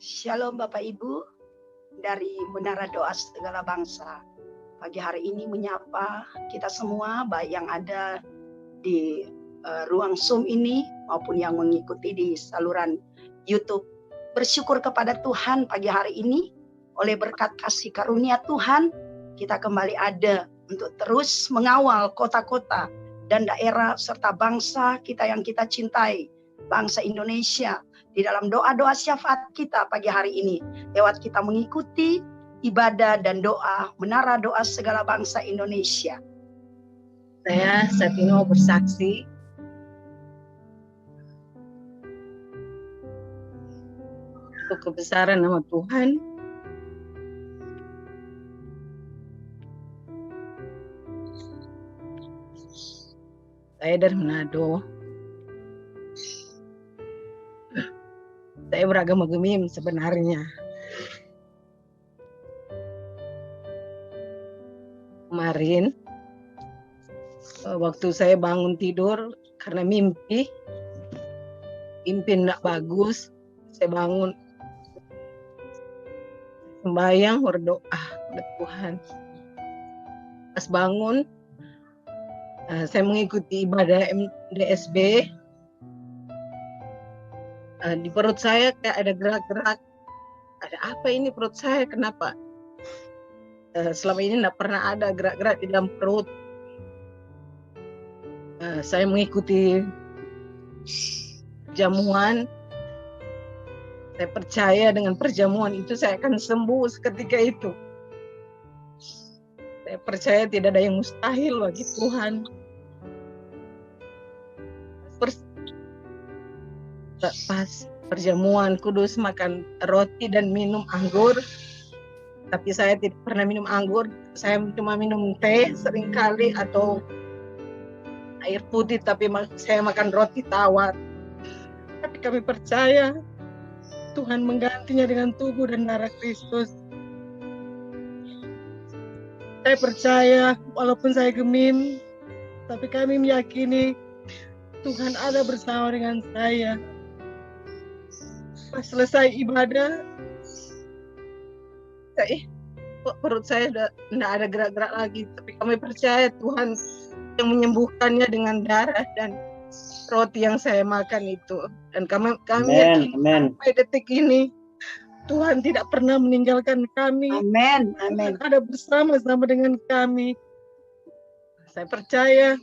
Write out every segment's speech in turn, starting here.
Shalom Bapak Ibu dari Menara Doa Segala Bangsa. Pagi hari ini menyapa kita semua, baik yang ada di ruang Zoom ini maupun yang mengikuti di saluran YouTube. Bersyukur kepada Tuhan pagi hari ini, oleh berkat kasih karunia Tuhan, kita kembali ada untuk terus mengawal kota-kota dan daerah serta bangsa kita yang kita cintai, bangsa Indonesia, di dalam doa-doa syafaat kita pagi hari ini, lewat kita mengikuti ibadah dan doa Menara Doa Segala Bangsa Indonesia. Saya Satino bersaksi untuk kebesaran nama Tuhan. Saya dari Manado. Saya beragama Gemim sebenarnya. Kemarin, waktu saya bangun tidur karena mimpi tidak bagus, saya bangun, sembahyang, berdoa kepada Tuhan. Pas bangun, saya mengikuti ibadah MDSB. Di perut saya kayak ada gerak-gerak. Ada apa ini perut saya? Kenapa? Selama ini tidak pernah ada gerak-gerak di dalam perut. Saya mengikuti perjamuan. Saya percaya dengan perjamuan itu saya akan sembuh seketika itu. Saya percaya tidak ada yang mustahil bagi Tuhan. Pas perjamuan kudus makan roti dan minum anggur, tapi saya tidak pernah minum anggur, saya cuma minum teh seringkali atau air putih, tapi saya makan roti tawar. Tapi kami percaya Tuhan menggantinya dengan tubuh dan darah Kristus. Saya percaya walaupun saya gemim, tapi kami meyakini Tuhan ada bersama dengan saya. Pas selesai ibadah, perut saya sudah tidak ada gerak-gerak lagi. Tapi kami percaya Tuhan yang menyembuhkannya dengan darah dan roti yang saya makan itu. Dan kami yakin sampai detik ini Tuhan tidak pernah meninggalkan kami. Amin. Amin. Tuhan ada bersama-sama dengan kami. Saya percaya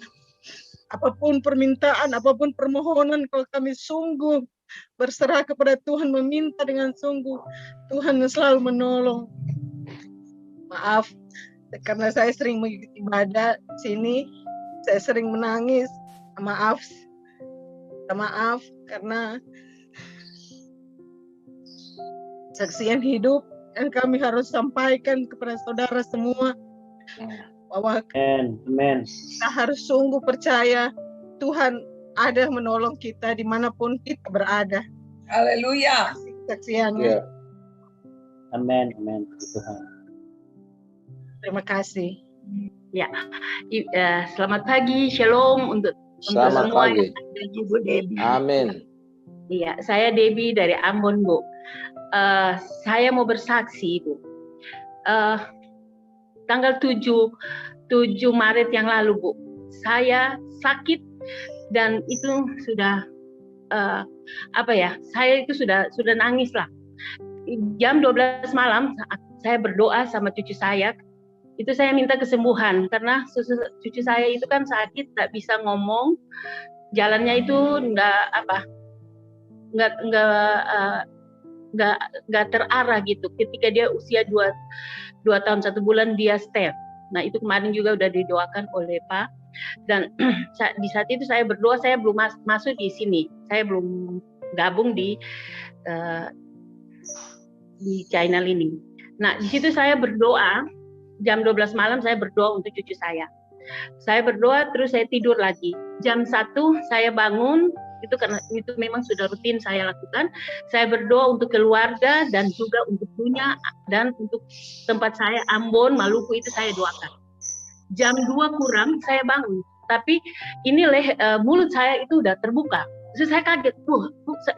apapun permintaan, apapun permohonan, kalau kami sungguh berserah kepada Tuhan, meminta dengan sungguh, Tuhan selalu menolong. Maaf, karena saya sering mengikuti ibadah sini, saya sering menangis. Maaf karena saksian hidup yang kami harus sampaikan kepada saudara semua, bahwa kita harus sungguh percaya Tuhan ada menolong kita dimanapun kita berada. Haleluya. Saksiannya. Amin. Tuhan. Terima kasih. Ya, selamat pagi, shalom untuk Selamat semua pagi. Ibu Debbie. Amin. Iya, saya Debbie dari Ambon, Bu. Saya mau bersaksi, Bu. Tanggal 7 Maret yang lalu, Bu, saya sakit dan itu sudah saya itu sudah nangis lah. Jam 12 malam saya berdoa sama cucu saya. Itu saya minta kesembuhan karena cucu saya itu kan sakit, tak bisa ngomong, jalannya itu nggak terarah gitu. Ketika dia usia 2 tahun 1 bulan dia step. Nah itu kemarin juga udah didoakan oleh Pak. Dan di saat itu saya berdoa, saya belum masuk di sini, saya belum gabung di channel ini. Nah di situ saya berdoa. Jam 12 malam saya berdoa untuk cucu saya. Saya berdoa terus saya tidur lagi. Jam 1 saya bangun, itu karena itu memang sudah rutin saya lakukan. Saya berdoa untuk keluarga dan juga untuk dunia dan untuk tempat saya Ambon, Maluku itu saya doakan. Jam 2 kurang saya bangun, tapi ini mulut saya itu udah terbuka. Terus saya kaget,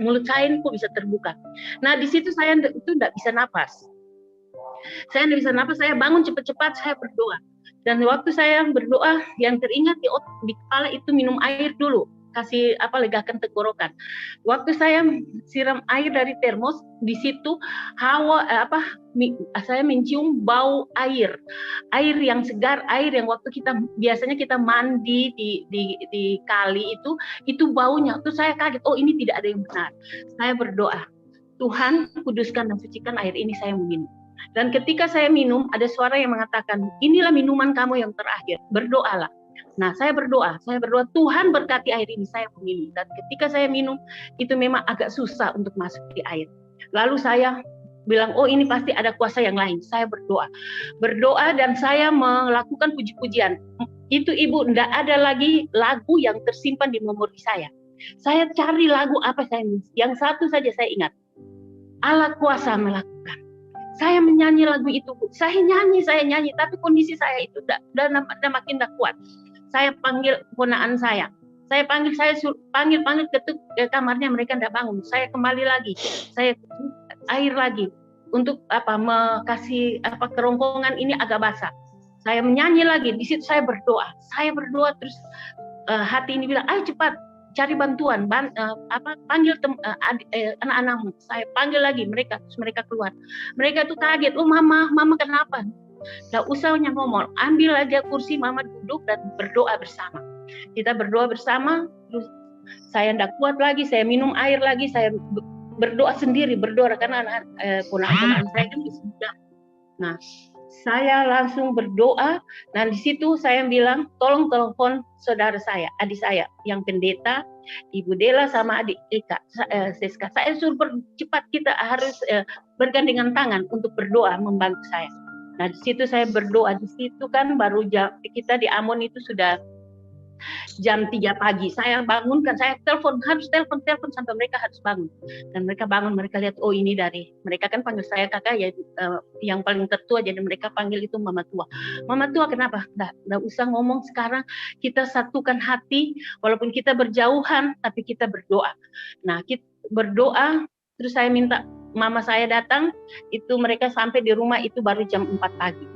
mulut saya ini kok bisa terbuka. Nah di situ saya itu tidak bisa napas. Saya tidak bisa napas, saya bangun cepat-cepat, saya berdoa. Dan waktu saya berdoa, yang teringat di kepala itu minum air dulu, kasih legakan tenggorokan. Waktu saya siram air dari termos, di situ saya mencium bau air yang segar, air yang waktu biasanya kita mandi di kali itu baunya. Terus saya kaget, ini tidak ada yang benar. Saya berdoa, Tuhan kuduskan dan sucikan air ini, saya mau minum. Dan ketika saya minum, ada suara yang mengatakan, inilah minuman kamu yang terakhir, berdoalah. Nah, saya berdoa, Tuhan berkati air ini, saya mau minum. Dan ketika saya minum, itu memang agak susah untuk masuk di air. Lalu saya bilang, ini pasti ada kuasa yang lain. Saya berdoa dan saya melakukan puji-pujian. Itu Ibu, tidak ada lagi lagu yang tersimpan di memori saya. Saya cari lagu apa yang satu saja saya ingat. Allah kuasa melakukan. Saya menyanyi lagu itu, Bu. Saya nyanyi, tapi kondisi saya itu udah makin kuat. Saya panggil ponaan saya panggil, ketuk ke kamarnya, mereka tidak bangun. Saya kembali lagi, saya air lagi untuk kasih kerongkongan ini agak basah. Saya menyanyi lagi, di situ saya berdoa terus hati ini bilang, ayo cepat cari bantuan, panggil anak-anakmu. Saya panggil lagi mereka, terus mereka keluar. Mereka tuh kaget, mama kenapa? Nggak usah ngomong, ambil aja kursi, mama duduk dan berdoa bersama. Kita berdoa bersama, terus saya nggak kuat lagi, saya minum air lagi, saya berdoa sendiri, karena ponakan saya kan sudah. Nah, saya langsung berdoa, dan di situ saya bilang, tolong telepon saudara saya, adik saya, yang pendeta, Ibu Dela sama adik Eka, Seska. Saya suruh cepat, kita harus bergandengan tangan untuk berdoa membantu saya. Nah di situ saya berdoa, di situ kan baru kita di Ambon itu sudah jam 3 pagi. Saya bangunkan, saya harus telepon sampai mereka harus bangun. Dan mereka bangun, mereka lihat, ini dari, mereka kan panggil saya kakak ya, yang paling tertua, jadi mereka panggil itu Mama Tua. Mama Tua kenapa? Nggak usah ngomong sekarang, kita satukan hati, walaupun kita berjauhan, tapi kita berdoa. Nah kita berdoa, terus saya minta Mama saya datang, itu mereka sampai di rumah itu baru jam 4 pagi.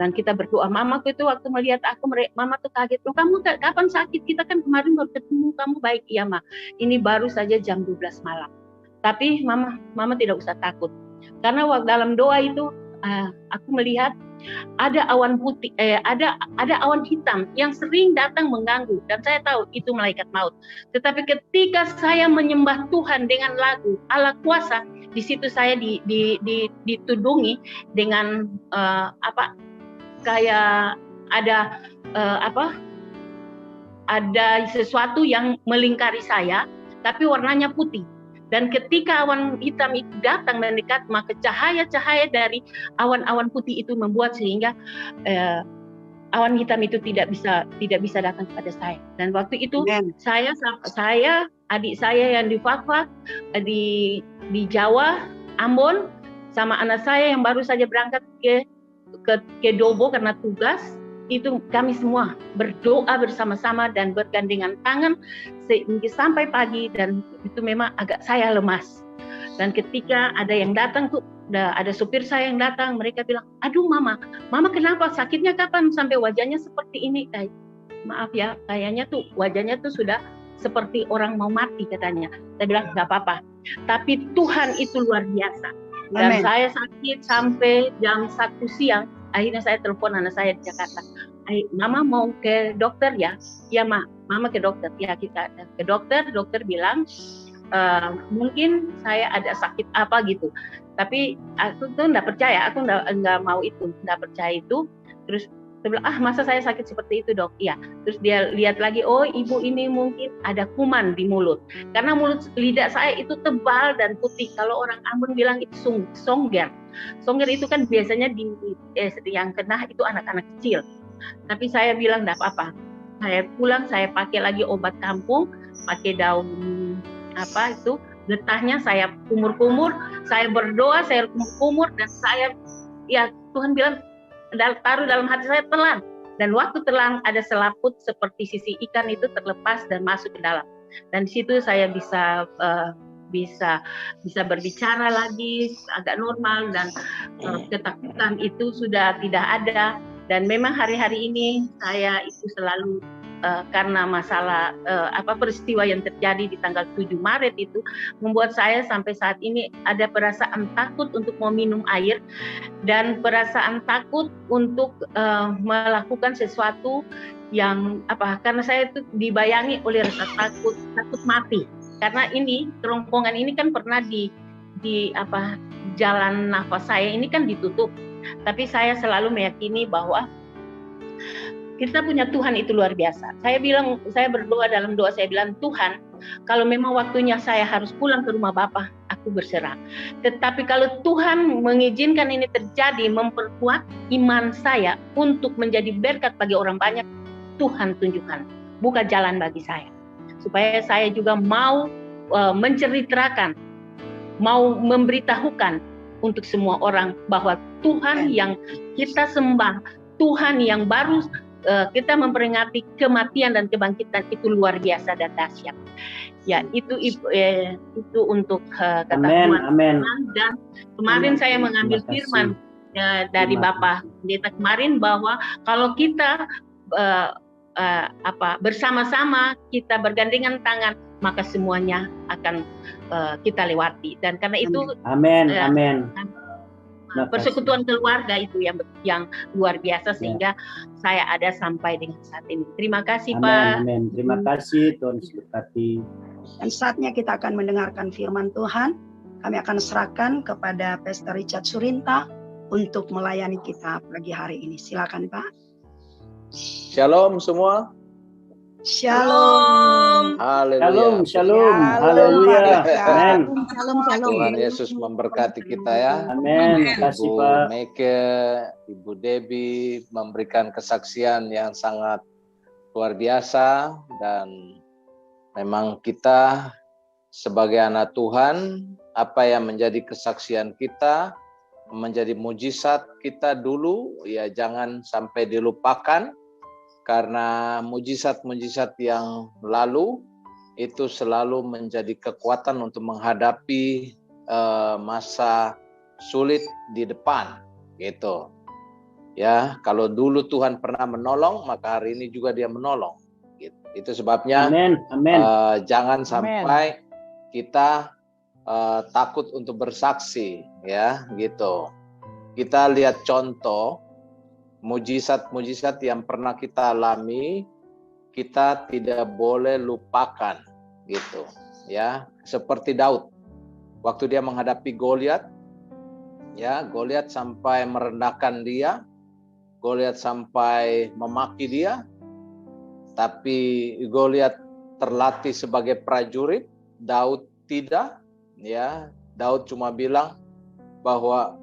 Dan kita berdoa. Mamaku itu waktu melihat aku, Mama tuh kaget. Kamu kapan sakit? Kita kan kemarin baru ketemu, kamu baik. Iya, Ma. Ini baru saja jam 12 malam. Tapi Mama tidak usah takut. Karena waktu dalam doa itu, aku melihat ada awan putih, ada awan hitam yang sering datang mengganggu. Dan saya tahu itu malaikat maut. Tetapi ketika saya menyembah Tuhan dengan lagu Allah kuasa, di situ saya ditudungi dengan kayak ada sesuatu yang melingkari saya, tapi warnanya putih. Dan ketika awan hitam itu datang mendekat, maka cahaya-cahaya dari awan-awan putih itu membuat sehingga awan hitam itu tidak bisa datang kepada saya. Dan waktu itu saya adik saya yang di Fakfak di Jawa, Ambon, sama anak saya yang baru saja berangkat ke Dobo karena tugas, itu kami semua berdoa bersama-sama dan bergandengan tangan sehingga sampai pagi. Dan itu memang agak saya lemas. Dan ketika ada yang datang tuh, ada supir saya yang datang, mereka bilang, aduh mama kenapa, sakitnya kapan sampai wajahnya seperti ini? Maaf ya, kayaknya tuh wajahnya tuh sudah seperti orang mau mati katanya. Saya bilang nggak apa-apa, tapi Tuhan itu luar biasa. Dan Amen. Saya sakit sampai jam 1 siang. Akhirnya saya telepon anak saya di Jakarta. Mama mau ke dokter ya? Ya mama ke dokter. Ya kita ke dokter. Dokter bilang mungkin saya ada sakit apa gitu. Tapi aku tuh nggak percaya. Aku nggak mau itu, nggak percaya itu. Terus dia bilang, masa saya sakit seperti itu dok? Iya. Terus dia lihat lagi, ibu ini mungkin ada kuman di mulut. Karena lidah saya itu tebal dan putih. Kalau orang Ambon bilang itu songger. Songger itu kan biasanya yang kena itu anak-anak kecil. Tapi saya bilang enggak apa-apa. Saya pulang, saya pakai lagi obat kampung, pakai daun getahnya saya kumur-kumur, saya berdoa, saya kumur-kumur, dan saya, ya Tuhan bilang, taruh dalam hati saya telan. Dan waktu telan ada selaput seperti sisi ikan itu terlepas dan masuk ke dalam. dan di situ saya bisa berbicara lagi agak normal, dan ketakutan itu sudah tidak ada. Dan memang hari-hari ini saya itu selalu karena masalah peristiwa yang terjadi di tanggal 7 Maret itu membuat saya sampai saat ini ada perasaan takut untuk mau minum air, dan perasaan takut untuk melakukan sesuatu yang karena saya itu dibayangi oleh rasa takut mati. Karena ini kerongkongan ini kan pernah di jalan nafas saya ini kan ditutup, tapi saya selalu meyakini bahwa kita punya Tuhan itu luar biasa. Saya berdoa dalam doa, saya bilang, Tuhan, kalau memang waktunya saya harus pulang ke rumah Bapa, aku berserah. Tetapi kalau Tuhan mengizinkan ini terjadi, memperkuat iman saya untuk menjadi berkat bagi orang banyak, Tuhan tunjukkan, buka jalan bagi saya. Supaya saya juga mau menceritakan, mau memberitahukan untuk semua orang bahwa Tuhan yang kita sembah, Tuhan yang baru kita memperingati kematian dan kebangkitan itu luar biasa dan dahsyat. Ya, itu untuk kata teman-teman. Dan kemarin saya mengambil firman dari Bapak Pendeta kemarin bahwa kalau kita bersama-sama, kita bergandengan tangan, maka semuanya akan kita lewati. Dan karena itu amin. Persekutuan keluarga itu yang luar biasa sehingga saya ada sampai dengan saat ini. Terima kasih, Pak. Amin. Terima kasih, Tuhan berkati. Dan saatnya kita akan mendengarkan firman Tuhan. Kami akan serahkan kepada Pastor Richard Surinta untuk melayani kita pagi hari ini. Silakan, Pak. Shalom semua. Shalom. Haleluya. Shalom. Haleluya. Amin. Shalom. Tuhan Yesus memberkati kita ya. Amin. Terima kasih, Ibu Pak. Meike, Ibu Debbie memberikan kesaksian yang sangat luar biasa, dan memang kita sebagai anak Tuhan, apa yang menjadi kesaksian kita, menjadi mujizat kita dulu, ya jangan sampai dilupakan. Karena mujizat-mujizat yang lalu itu selalu menjadi kekuatan untuk menghadapi masa sulit di depan, gitu. Ya, kalau dulu Tuhan pernah menolong, maka hari ini juga Dia menolong. Gitu. Itu sebabnya jangan sampai kita takut untuk bersaksi, ya, gitu. Kita lihat contoh mujizat-mujizat yang pernah kita alami, kita tidak boleh lupakan, gitu, ya. Seperti Daud, waktu dia menghadapi Goliat, ya, Goliat sampai merendahkan dia, Goliat sampai memaki dia, tapi Goliat terlatih sebagai prajurit, Daud tidak, ya. Daud cuma bilang bahwa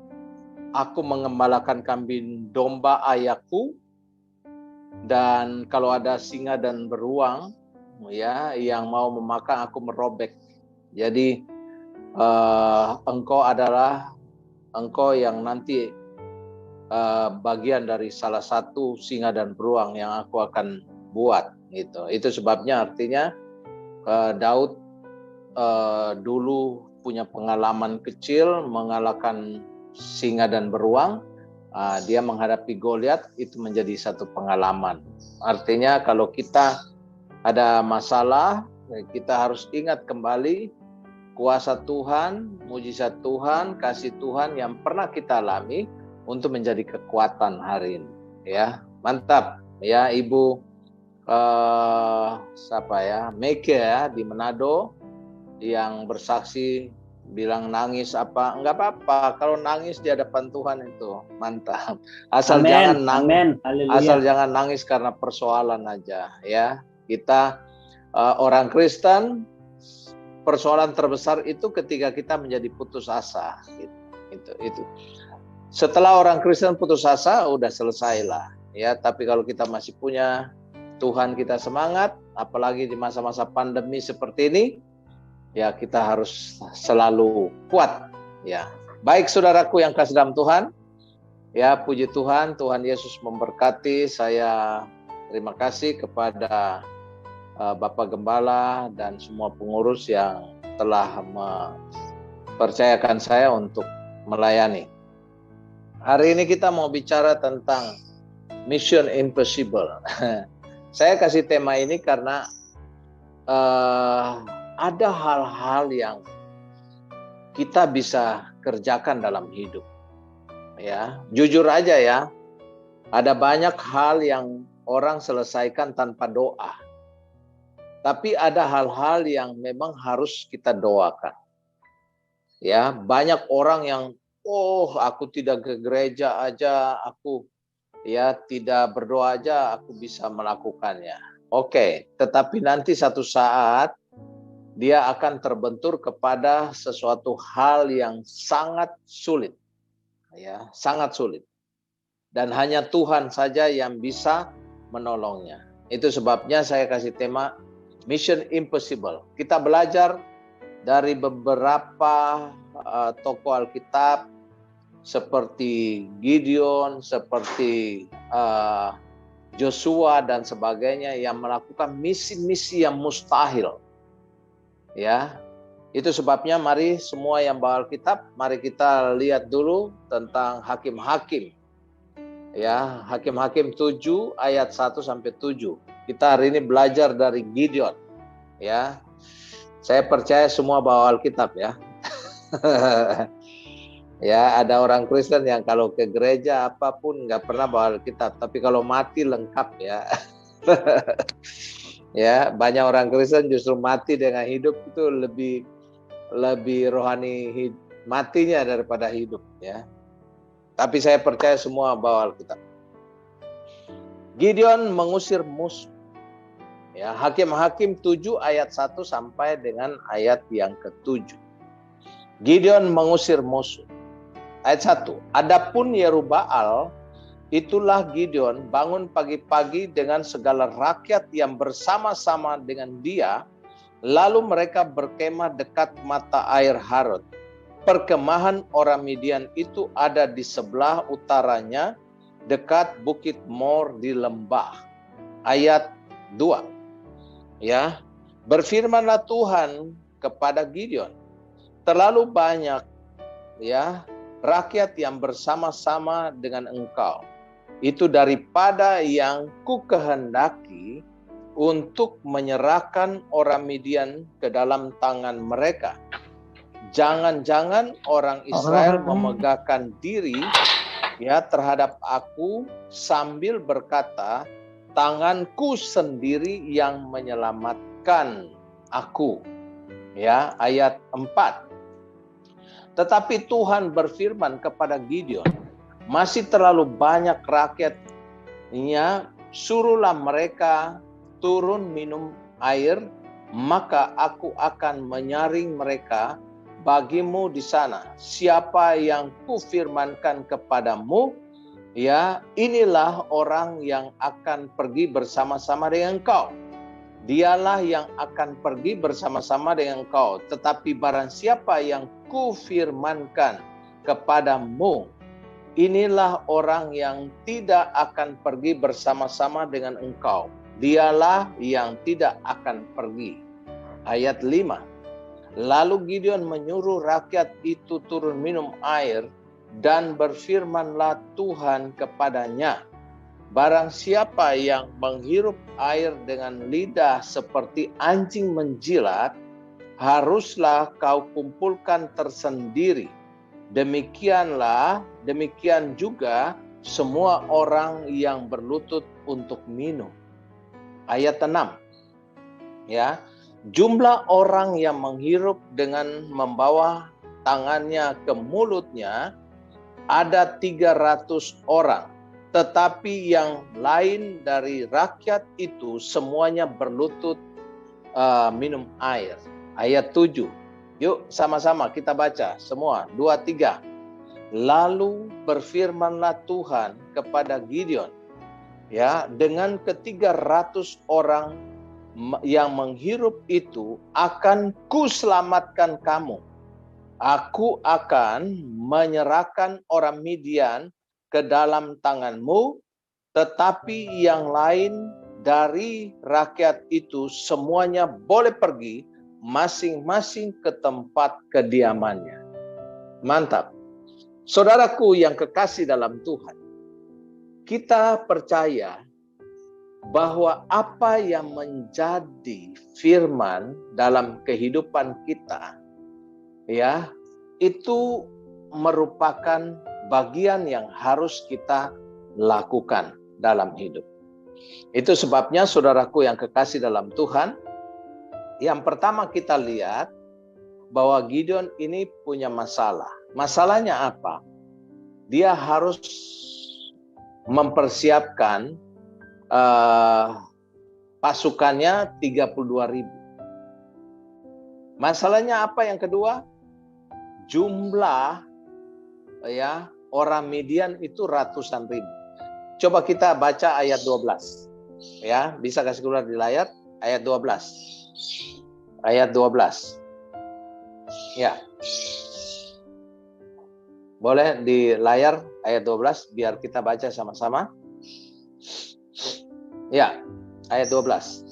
aku mengembalakan kambing domba ayahku, dan kalau ada singa dan beruang, ya, yang mau memakan, aku merobek. Jadi engkau yang nanti bagian dari salah satu singa dan beruang yang aku akan buat, gitu. Itu sebabnya artinya Daud dulu punya pengalaman kecil mengalahkan singa dan beruang, dia menghadapi Goliat, itu menjadi satu pengalaman. Artinya kalau kita ada masalah, kita harus ingat kembali kuasa Tuhan, mujizat Tuhan, kasih Tuhan yang pernah kita alami untuk menjadi kekuatan hari ini. Ya, mantap. Ya, Ibu Meike ya di Manado yang bersaksi, bilang nangis enggak apa-apa kalau nangis di hadapan Tuhan, itu mantap. Asal jangan nangis karena persoalan aja, ya. Kita orang Kristen, persoalan terbesar itu ketika kita menjadi putus asa, itu. Setelah orang Kristen putus asa, udah selesailah, ya. Tapi kalau kita masih punya Tuhan, kita semangat, apalagi di masa-masa pandemi seperti ini, ya kita harus selalu kuat, ya. Baik saudaraku yang kasih dalam Tuhan, ya, puji Tuhan, Tuhan Yesus memberkati. Saya terima kasih kepada Bapak Gembala dan semua pengurus yang telah mempercayakan saya untuk melayani. Hari ini kita mau bicara tentang Mission Impossible. Saya kasih tema ini karena ada hal-hal yang kita bisa kerjakan dalam hidup. Ya, jujur aja ya, ada banyak hal yang orang selesaikan tanpa doa. Tapi ada hal-hal yang memang harus kita doakan. Ya, banyak orang yang aku tidak ke gereja aja, aku ya tidak berdoa aja aku bisa melakukannya. Oke, tetapi nanti satu saat dia akan terbentur kepada sesuatu hal yang sangat sulit. Ya, sangat sulit. Dan hanya Tuhan saja yang bisa menolongnya. Itu sebabnya saya kasih tema Mission Impossible. Kita belajar dari beberapa tokoh Alkitab seperti Gideon, seperti Joshua dan sebagainya yang melakukan misi-misi yang mustahil. Ya, itu sebabnya mari semua yang bawa Alkitab, mari kita lihat dulu tentang Hakim-Hakim. Ya, Hakim-Hakim 7 ayat 1 sampai 7. Kita hari ini belajar dari Gideon. Ya, saya percaya semua bawa Alkitab ya. Ya, ada orang Kristen yang kalau ke gereja apapun nggak pernah bawa Alkitab, tapi kalau mati lengkap ya. Ya, banyak orang Kristen justru mati dengan hidup itu lebih rohani matinya daripada hidup ya. Tapi saya percaya semua bawa Alkitab. Gideon mengusir musuh. Ya, Hakim-Hakim 7 ayat 1 sampai dengan ayat yang ke-7. Gideon mengusir musuh. Ayat 1. Adapun Yerubbaal, itulah Gideon bangun pagi-pagi dengan segala rakyat yang bersama-sama dengan dia, lalu mereka berkemah dekat mata air Harod. Perkemahan orang Midian itu ada di sebelah utaranya, dekat Bukit Mor di lembah. Ayat 2. Ya, berfirmanlah Tuhan kepada Gideon, terlalu banyak ya rakyat yang bersama-sama dengan engkau. Itu daripada yang ku kehendaki untuk menyerahkan orang Midian ke dalam tangan mereka. Jangan-jangan orang Israel memegahkan diri ya terhadap aku sambil berkata, tanganku sendiri yang menyelamatkan aku. Ya, ayat 4. Tetapi Tuhan berfirman kepada Gideon, masih terlalu banyak rakyatnya, suruhlah mereka turun minum air, maka aku akan menyaring mereka bagimu di sana. Siapa yang kufirmankan kepadamu, ya inilah orang yang akan pergi bersama-sama dengan engkau. Dialah yang akan pergi bersama-sama dengan engkau. Tetapi barang siapa yang kufirmankan kepadamu, inilah orang yang tidak akan pergi bersama-sama dengan engkau. Dialah yang tidak akan pergi. Ayat 5. Lalu Gideon menyuruh rakyat itu turun minum air, dan berfirmanlah Tuhan kepadanya, barang siapa yang menghirup air dengan lidah seperti anjing menjilat, haruslah kau kumpulkan tersendiri. Demikian juga semua orang yang berlutut untuk minum. Ayat 6. Ya, jumlah orang yang menghirup dengan membawa tangannya ke mulutnya ada 300 orang. Tetapi yang lain dari rakyat itu semuanya berlutut minum air. Ayat 7. Yuk sama-sama kita baca semua. 2, 3. Lalu berfirmanlah Tuhan kepada Gideon, ya, dengan ke-300 orang yang menghirup itu akan kuselamatkan kamu. Aku akan menyerahkan orang Midian ke dalam tanganmu, tetapi yang lain dari rakyat itu semuanya boleh pergi masing-masing ke tempat kediamannya. Mantap. Saudaraku yang kekasih dalam Tuhan, kita percaya bahwa apa yang menjadi firman dalam kehidupan kita, ya, itu merupakan bagian yang harus kita lakukan dalam hidup. Itu sebabnya saudaraku yang kekasih dalam Tuhan, yang pertama kita lihat bahwa Gideon ini punya masalah. Masalahnya apa? Dia harus mempersiapkan pasukannya 32.000. Masalahnya apa yang kedua? Jumlah ya orang Midian itu ratusan ribu. Coba kita baca ayat 12. Ya, bisa kasih keluar di layar ayat 12. Ayat 12. Ya. Boleh di layar ayat 12 biar kita baca sama-sama. Ya, ayat 12.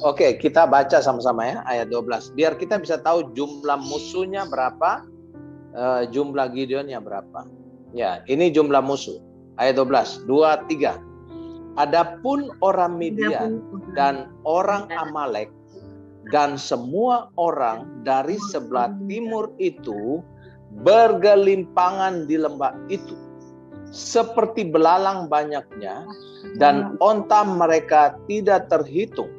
Oke, kita baca sama-sama ya ayat 12. Biar kita bisa tahu jumlah musuhnya berapa, jumlah Gideonnya berapa. Ya, ini jumlah musuh. Ayat 12, 2, 3. Adapun orang Midian dan orang Amalek dan semua orang dari sebelah timur itu bergelimpangan di lembah itu seperti belalang banyaknya, dan onta mereka tidak terhitung,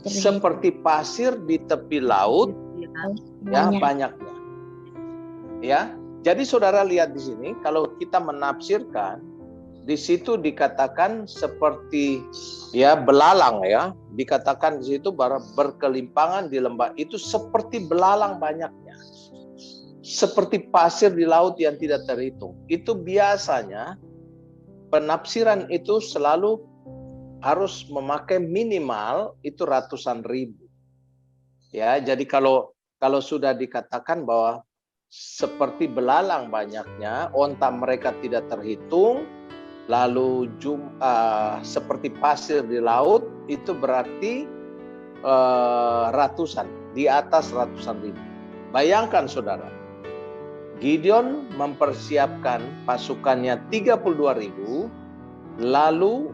seperti pasir di tepi laut ya banyaknya. Ya, jadi saudara lihat di sini kalau kita menafsirkan di situ dikatakan seperti ya belalang ya, dikatakan di situ berkelimpangan di lembah itu seperti belalang banyaknya. Seperti pasir di laut yang tidak terhitung. Itu biasanya penafsiran itu selalu harus memakai minimal itu ratusan ribu. Ya, jadi kalau sudah dikatakan bahwa seperti belalang banyaknya, onta mereka tidak terhitung, lalu seperti pasir di laut, itu berarti ratusan, di atas ratusan ribu. Bayangkan saudara, Gideon mempersiapkan pasukannya 32.000, lalu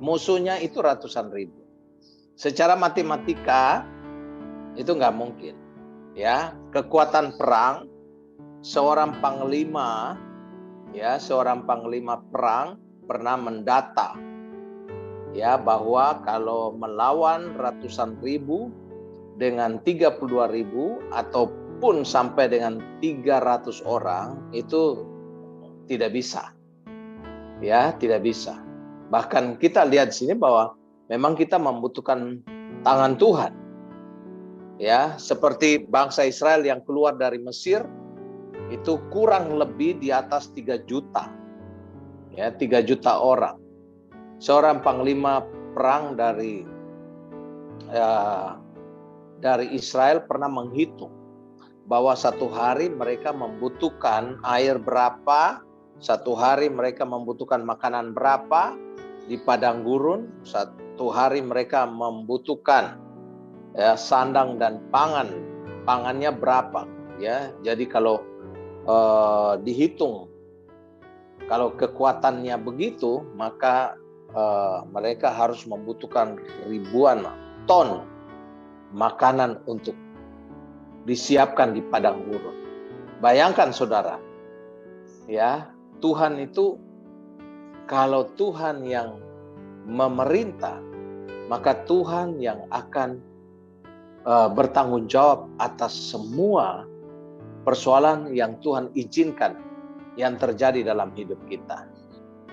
musuhnya itu ratusan ribu. Secara matematika itu nggak mungkin. Ya, kekuatan perang seorang panglima perang pernah mendata ya bahwa kalau melawan ratusan ribu dengan 32.000 atau pun sampai dengan 300 orang itu tidak bisa. Ya, tidak bisa. Bahkan kita lihat di sini bahwa memang kita membutuhkan tangan Tuhan. Ya, seperti bangsa Israel yang keluar dari Mesir itu kurang lebih di atas 3 juta. Ya, 3 juta orang. Seorang panglima perang dari Israel pernah menghitung bahwa satu hari mereka membutuhkan air berapa, satu hari mereka membutuhkan makanan berapa di padang gurun, satu hari mereka membutuhkan ya, sandang dan pangannya berapa. Ya, jadi kalau dihitung, kalau kekuatannya begitu, maka mereka harus membutuhkan ribuan ton makanan untuk disiapkan di padang gurun. Bayangkan saudara, ya Tuhan itu, kalau Tuhan yang memerintah, maka Tuhan yang akan bertanggung jawab atas semua persoalan yang Tuhan izinkan yang terjadi dalam hidup kita.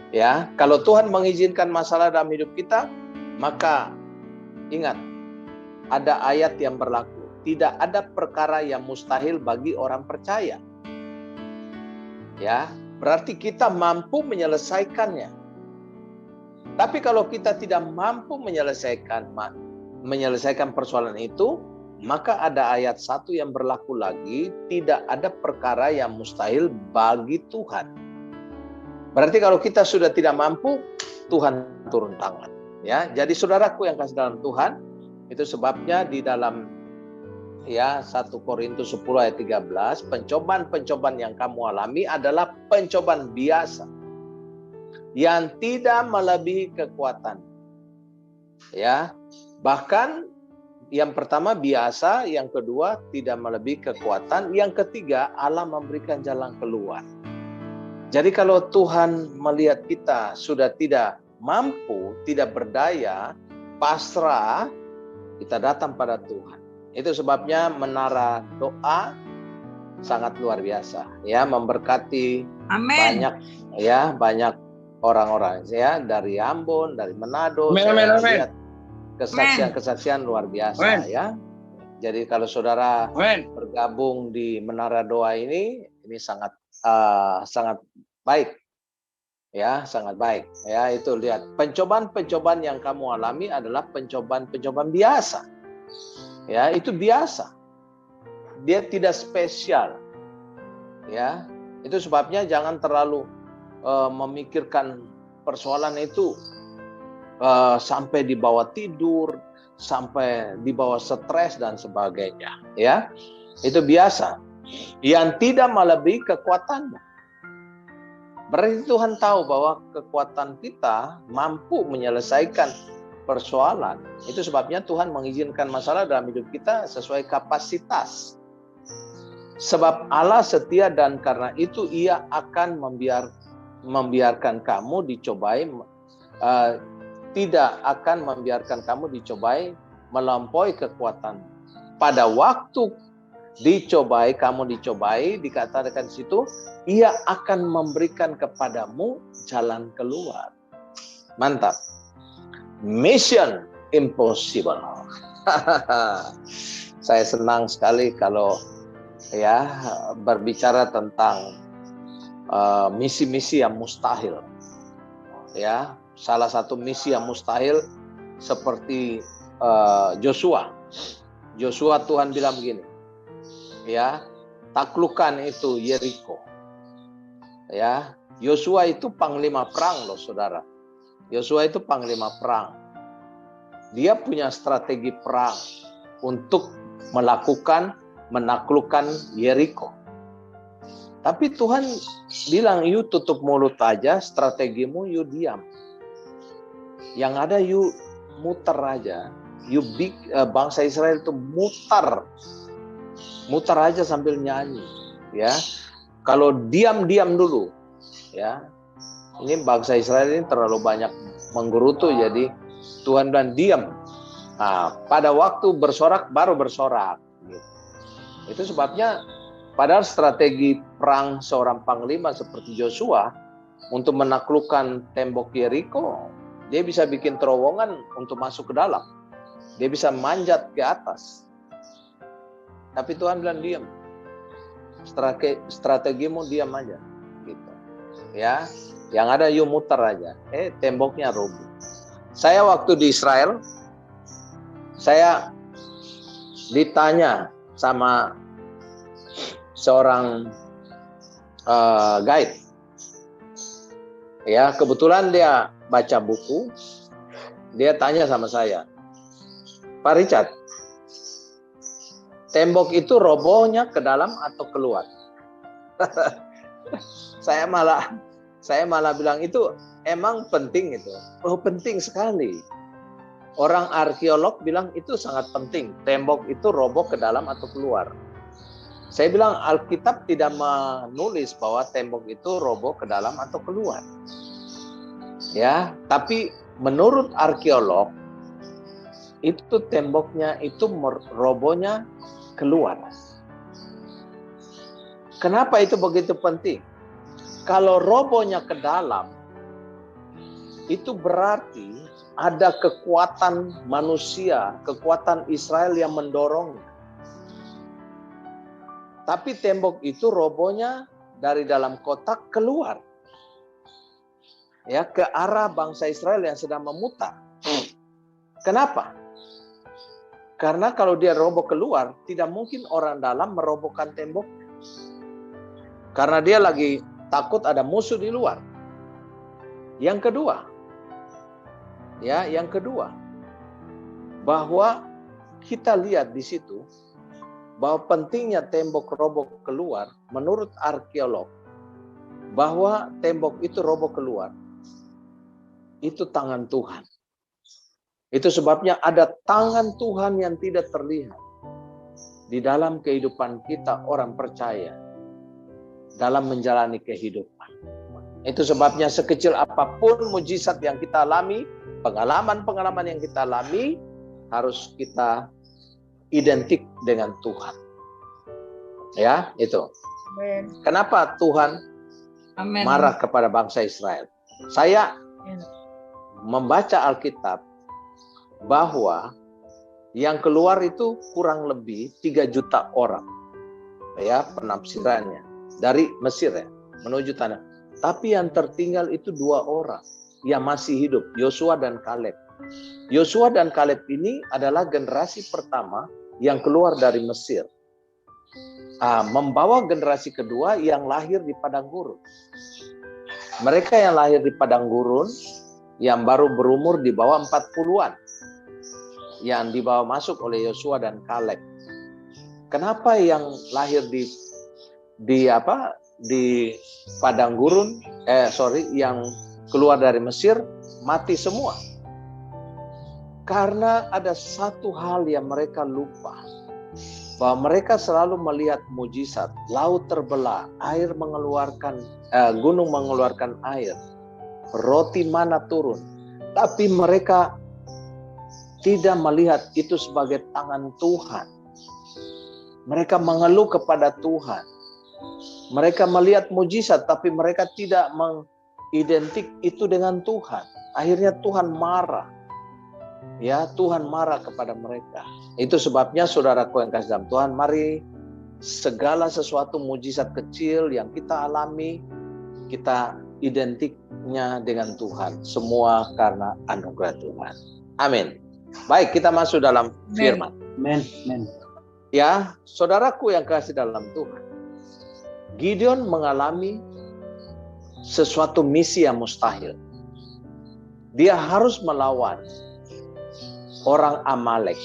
Ya, kalau Tuhan mengizinkan masalah dalam hidup kita, maka ingat, ada ayat yang berlaku. Tidak ada perkara yang mustahil bagi orang percaya. Ya, berarti kita mampu menyelesaikannya. Tapi kalau kita tidak mampu menyelesaikan persoalan itu, maka ada ayat 1 yang berlaku lagi, tidak ada perkara yang mustahil bagi Tuhan. Berarti kalau kita sudah tidak mampu, Tuhan turun tangan. Ya, jadi saudaraku yang kasih dalam Tuhan, itu sebabnya di dalam 1 Korintus 10 ayat 13, pencobaan-pencobaan yang kamu alami adalah pencobaan biasa yang tidak melebihi kekuatan. Ya, bahkan yang pertama biasa, yang kedua tidak melebihi kekuatan, yang ketiga Allah memberikan jalan keluar. Jadi kalau Tuhan melihat kita sudah tidak mampu, tidak berdaya, pasrah, kita datang pada Tuhan. Itu sebabnya menara doa sangat luar biasa, ya, memberkati banyak orang-orang, ya, dari Ambon, dari Manado. Saya lihat kesaksian-kesaksian luar biasa, ya. Jadi kalau saudara bergabung di menara doa ini sangat baik, ya, sangat baik, ya. Itu lihat, pencobaan-pencobaan yang kamu alami adalah pencobaan-pencobaan biasa, ya, itu biasa, dia tidak spesial, ya. Itu sebabnya jangan terlalu memikirkan persoalan itu sampai dibawa tidur, sampai dibawa stres dan sebagainya, ya. Itu biasa yang tidak melebihi kekuatanmu. Berarti Tuhan tahu bahwa kekuatan kita mampu menyelesaikan persoalan. Itu sebabnya Tuhan mengizinkan masalah dalam hidup kita sesuai kapasitas. Sebab Allah setia dan karena itu Ia akan membiarkan kamu dicobai, tidak akan membiarkan kamu dicobai melampaui kekuatan. Pada waktu kamu dicobai, dikatakan di situ, Ia akan memberikan kepadamu jalan keluar. Mantap. Mission impossible. Saya senang sekali kalau berbicara tentang misi-misi yang mustahil. Ya, salah satu misi yang mustahil seperti Joshua. Joshua, Tuhan bilang begini, ya, taklukkan itu Yeriko. Ya, Joshua itu panglima perang loh, saudara. Joshua itu panglima perang. Dia punya strategi perang untuk menaklukkan Yeriko. Tapi Tuhan bilang, you tutup mulut aja, strategimu you diam. Yang ada you muter aja. Bangsa Israel itu muter aja sambil nyanyi, ya. Kalau diam dulu, ya. Ini bangsa Israel ini terlalu banyak menggerutu, jadi Tuhan bilang diam. Nah, pada waktu bersorak baru bersorak. Gitu. Itu sebabnya padahal strategi perang seorang panglima seperti Joshua untuk menaklukkan tembok Yeriko, dia bisa bikin terowongan untuk masuk ke dalam. Dia bisa manjat ke atas. Tapi Tuhan bilang diam. Strategimu diam aja. Gitu. Ya, yang ada you muter aja. Temboknya roboh. Saya waktu di Israel, saya ditanya sama seorang guide. Ya, kebetulan dia baca buku. Dia tanya sama saya, Pak Richard, tembok itu robohnya ke dalam atau keluar? Saya malah bilang itu emang penting itu. Oh, penting sekali. Orang arkeolog bilang itu sangat penting. Tembok itu roboh ke dalam atau keluar. Saya bilang Alkitab tidak menulis bahwa tembok itu roboh ke dalam atau keluar. Ya, tapi menurut arkeolog itu temboknya itu robohnya keluar. Kenapa itu begitu penting? Kalau robohnya ke dalam, itu berarti ada kekuatan manusia, kekuatan Israel yang mendorongnya. Tapi tembok itu robohnya dari dalam kotak keluar. Ya, ke arah bangsa Israel yang sedang memutar. Kenapa? Karena kalau dia roboh keluar, tidak mungkin orang dalam merobohkan tembok. Karena dia lagi takut ada musuh di luar. Yang kedua, bahwa kita lihat di situ bahwa pentingnya tembok roboh keluar menurut arkeolog, bahwa tembok itu roboh keluar itu tangan Tuhan. Itu sebabnya ada tangan Tuhan yang tidak terlihat di dalam kehidupan kita orang percaya dalam menjalani kehidupan. Itu sebabnya sekecil apapun mujizat yang kita alami, pengalaman-pengalaman yang kita alami, harus kita identik dengan Tuhan. Ya, itu. Amen. Kenapa Tuhan marah kepada bangsa Israel? Saya membaca Alkitab bahwa yang keluar itu kurang lebih 3 juta orang. Ya, penafsirannya dari Mesir ya, menuju tanah. Tapi yang tertinggal itu 2 orang yang masih hidup, Yosua dan Kaleb. Yosua dan Kaleb ini adalah generasi pertama yang keluar dari Mesir. Membawa generasi kedua yang lahir di padang gurun. Mereka yang lahir di padang gurun, yang baru berumur di bawah 40-an, yang dibawa masuk oleh Yosua dan Kaleb. Kenapa yang lahir di padang gurun, yang keluar dari Mesir mati semua? Karena ada satu hal yang mereka lupa, bahwa mereka selalu melihat mujizat, laut terbelah, air mengeluarkan, gunung mengeluarkan air, roti mana turun, tapi mereka tidak melihat itu sebagai tangan Tuhan. Mereka mengeluh kepada Tuhan. Mereka melihat mujizat, tapi mereka tidak mengidentik itu dengan Tuhan. Akhirnya Tuhan marah. Ya, Tuhan marah kepada mereka. Itu sebabnya saudaraku yang kasih dalam Tuhan, mari segala sesuatu mujizat kecil yang kita alami, kita identiknya dengan Tuhan. Semua karena anugerah Tuhan. Amin. Baik, kita masuk dalam firman. Amen. Ya, saudaraku yang kasih dalam Tuhan, Gideon mengalami sesuatu misi yang mustahil. Dia harus melawan orang Amalek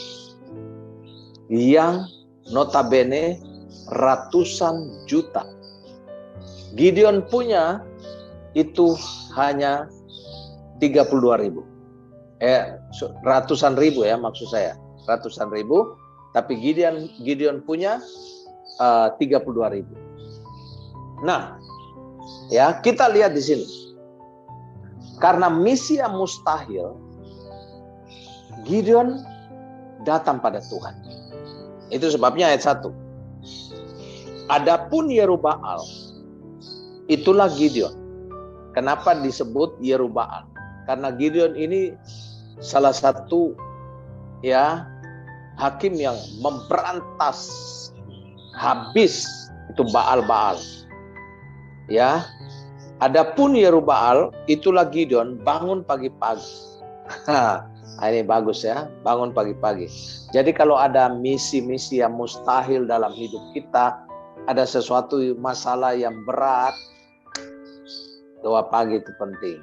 yang notabene ratusan juta. Gideon punya itu hanya 32.000. Ratusan ribu ya, maksud saya. Ratusan ribu, tapi Gideon punya 32.000. Nah, ya, kita lihat di sini. Karena misi yang mustahil, Gideon datang pada Tuhan. Itu sebabnya ayat 1. Adapun Yerubbaal, itulah Gideon. Kenapa disebut Yerubbaal? Karena Gideon ini salah satu ya hakim yang memberantas habis itu Baal-Baal. Ya. Adapun Yerubbaal, itulah Gideon bangun pagi-pagi. Ini bagus ya, bangun pagi-pagi. Jadi kalau ada misi-misi yang mustahil dalam hidup kita, ada sesuatu masalah yang berat, doa pagi itu penting.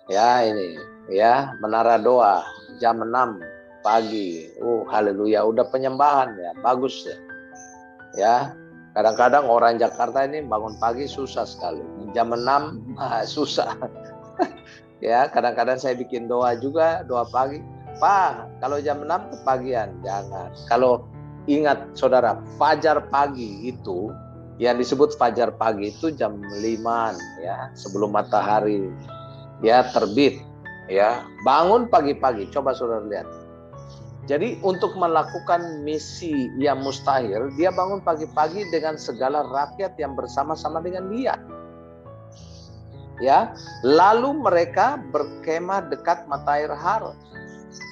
Ya, ini ya, menara doa jam 6 pagi. Haleluya, udah penyembahan ya, bagus ya. Ya, kadang-kadang orang Jakarta ini bangun pagi susah sekali. Jam 6 susah. Ya, kadang-kadang saya bikin doa juga, doa pagi. Pak, kalau jam 6 kepagian, jangan. Kalau ingat saudara, fajar pagi itu, yang disebut fajar pagi itu jam 5 ya, sebelum matahari ya terbit. Ya, bangun pagi-pagi, coba saudara lihat. Jadi untuk melakukan misi yang mustahil, dia bangun pagi-pagi dengan segala rakyat yang bersama-sama dengan dia. Ya, lalu mereka berkemah dekat mata air Har.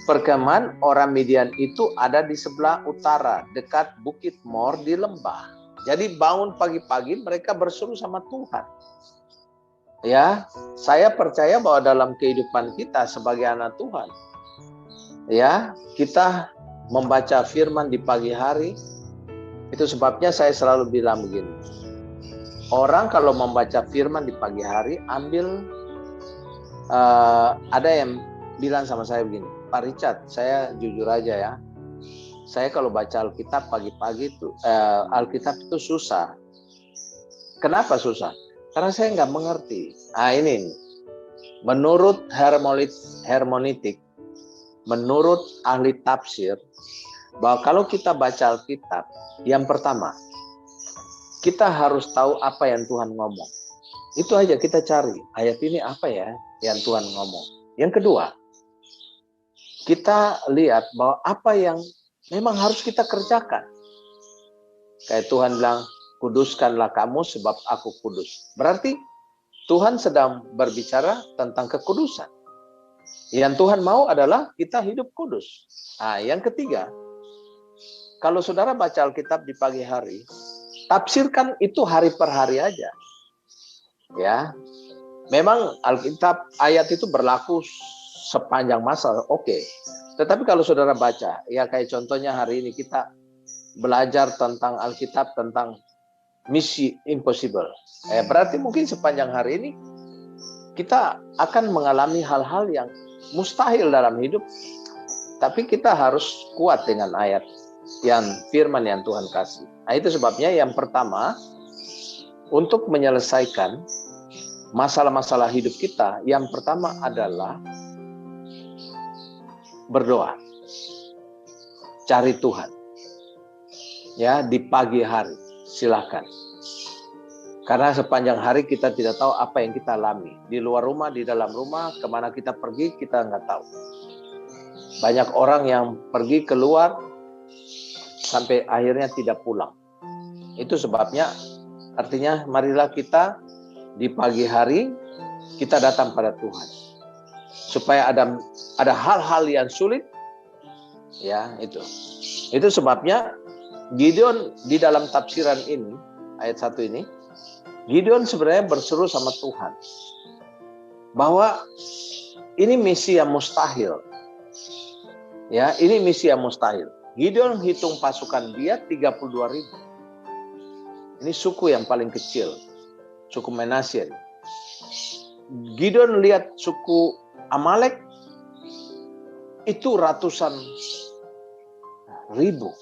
Perkemahan orang Midian itu ada di sebelah utara, dekat Bukit Mor di lembah. Jadi bangun pagi-pagi mereka berseru sama Tuhan. Ya, saya percaya bahwa dalam kehidupan kita sebagai anak Tuhan, ya, kita membaca firman di pagi hari. Itu sebabnya saya selalu bilang begini. Orang kalau membaca firman di pagi hari, ambil, ada yang bilang sama saya begini, Pak Richard, saya jujur aja ya, saya kalau baca Alkitab pagi-pagi itu, Alkitab itu susah. Kenapa susah? Karena saya nggak mengerti. Ini, menurut hermeneutik, menurut ahli tafsir, bahwa kalau kita baca Alkitab, yang pertama, kita harus tahu apa yang Tuhan ngomong. Itu aja kita cari. Ayat ini apa ya yang Tuhan ngomong. Yang kedua, kita lihat bahwa apa yang memang harus kita kerjakan. Kayak Tuhan bilang, kuduskanlah kamu sebab aku kudus. Berarti Tuhan sedang berbicara tentang kekudusan. Yang Tuhan mau adalah kita hidup kudus. Yang ketiga, kalau saudara baca Alkitab di pagi hari, tafsirkan itu hari per hari aja. Ya, memang Alkitab ayat itu berlaku sepanjang masa, oke. Tetapi kalau saudara baca, ya kayak contohnya hari ini kita belajar tentang Alkitab, tentang misi impossible. Berarti mungkin sepanjang hari ini kita akan mengalami hal-hal yang mustahil dalam hidup. Tapi kita harus kuat dengan ayat yang firman yang Tuhan kasih. Itu sebabnya yang pertama, untuk menyelesaikan masalah-masalah hidup kita, yang pertama adalah berdoa. Cari Tuhan. Ya, di pagi hari, silakan. Karena sepanjang hari kita tidak tahu apa yang kita alami. Di luar rumah, di dalam rumah, kemana kita pergi, kita nggak tahu. Banyak orang yang pergi keluar, sampai akhirnya tidak pulang. Itu sebabnya, artinya marilah kita di pagi hari, kita datang pada Tuhan. Supaya ada hal-hal yang sulit, ya itu. Itu sebabnya Gideon di dalam tafsiran ini, ayat 1 ini, Gideon sebenarnya berseru sama Tuhan. Bahwa ini misi yang mustahil. Ya, ini misi yang mustahil. Gideon hitung pasukan dia 32.000. Ini suku yang paling kecil. Suku Menasye. Gideon lihat suku Amalek itu ratusan ribu.